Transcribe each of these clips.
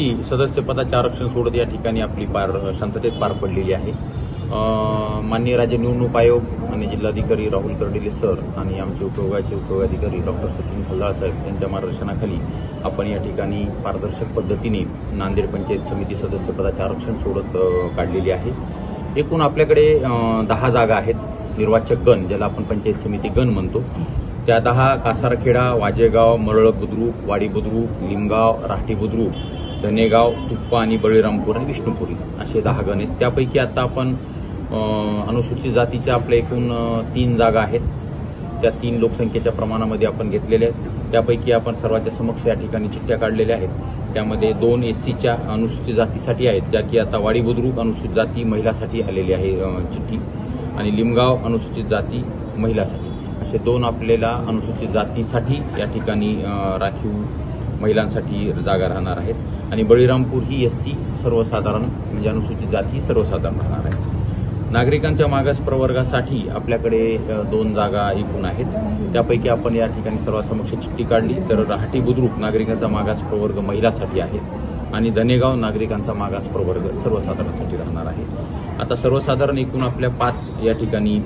चिठ्ठी सदस्यपदाचे आरक्षण सोडत या ठिकाणी आपली शांततेत पार पडलेली आहे। माननीय राज्य निवडणूक आयोग आणि जिल्हाधिकारी राहुल कर्डिले सर आणि आमचे उपविभागाधिकारी डॉक्टर सचिन खल्लाळ साहेब यांच्या मार्गदर्शनाखाली आपण या ठिकाणी पारदर्शक पद्धतीने नांदेड पंचायत समिती सदस्यपदाचे आरक्षण सोडत काढलेली आहे। एकूण आपल्याकडे 10 जागा आहेत निर्वाचक गण, ज्याला आपण पंचायत समिती गण म्हणतो। त्या 10 कासारखेडा, वाजेगाव, मरळक बुद्रुक, वाडी बुद्रुक, लिमगाव, राहटी बुद्रुक, धनेगाव, तुप्पा आणि बळीरामपूर आणि विष्णुपुरी असे 10 गण आहेत। त्यापैकी आता आपण अनुसूचित जातीच्या आपल्या एकूण 3 जागा आहेत, त्या 3 लोकसंख्येच्या प्रमाणामध्ये आपण घेतलेल्या आहेत। त्यापैकी आपण सर्वांच्या समक्ष या ठिकाणी चिठ्ठ्या काढलेल्या आहेत। त्यामध्ये 2 SCच्या अनुसूचित जातीसाठी आहेत, ज्या की आता वाडी बुद्रुक अनुसूचित जाती महिलासाठी आलेली आहे चिठ्ठी, आणि लिमगाव अनुसूचित जाती महिलासाठी असे 2 आपल्याला अनुसूचित जातीसाठी या ठिकाणी राखीव महिलांसाठी जागा राहणार आहेत। आणि बळीरामपूर ही SC सर्वसाधारण म्हणजे अनुसूचित जाती सर्वसाधारण राहणार आहे। नागरिकांच्या मागास प्रवर्गासाठी आपल्याकडे 2 जागा एकूण आहेत, त्यापैकी आपण या ठिकाणी सर्वांसमक्ष चिठ्ठी काढली तर राहटी बुद्रुक नागरिकांचा मागास प्रवर्ग महिलासाठी आहे आणि धनेगाव नागरिकांचा मागास प्रवर्ग सर्वसाधारणसाठी राहणार आहे। आता सर्वसाधारण एकूण आपल्या 5 या ठिकाणी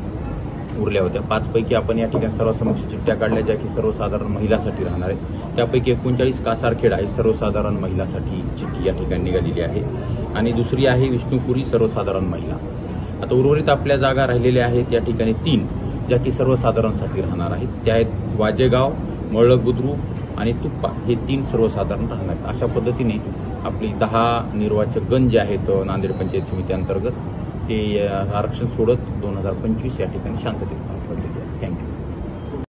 उरल्या होत्या। 5 पैकी आपण या ठिकाणी सर्वसमक्ष चिठ्ठ्या काढल्या, ज्या की सर्वसाधारण महिलासाठी राहणार आहे। त्यापैकी 39 कासारखेडा ही सर्वसाधारण महिलासाठी चिठ्ठी या ठिकाणी निघालेली आहे आणि दुसरी आहे विष्णुपुरी सर्वसाधारण महिला। आता उर्वरित आपल्या जागा राहिलेल्या आहेत या ठिकाणी 3, ज्या की सर्वसाधारणसाठी राहणार आहेत। त्या आहेत वाजेगाव, मरळक बुद्रुक आणि तुप्पा हे 3 सर्वसाधारण राहणार आहेत। अशा पद्धतीने आपली 10 निर्वाचक गण जे आहेत नांदेड पंचायत समिती अंतर्गत ते आरक्षण सोडत 2025 या ठिकाणी शांततेत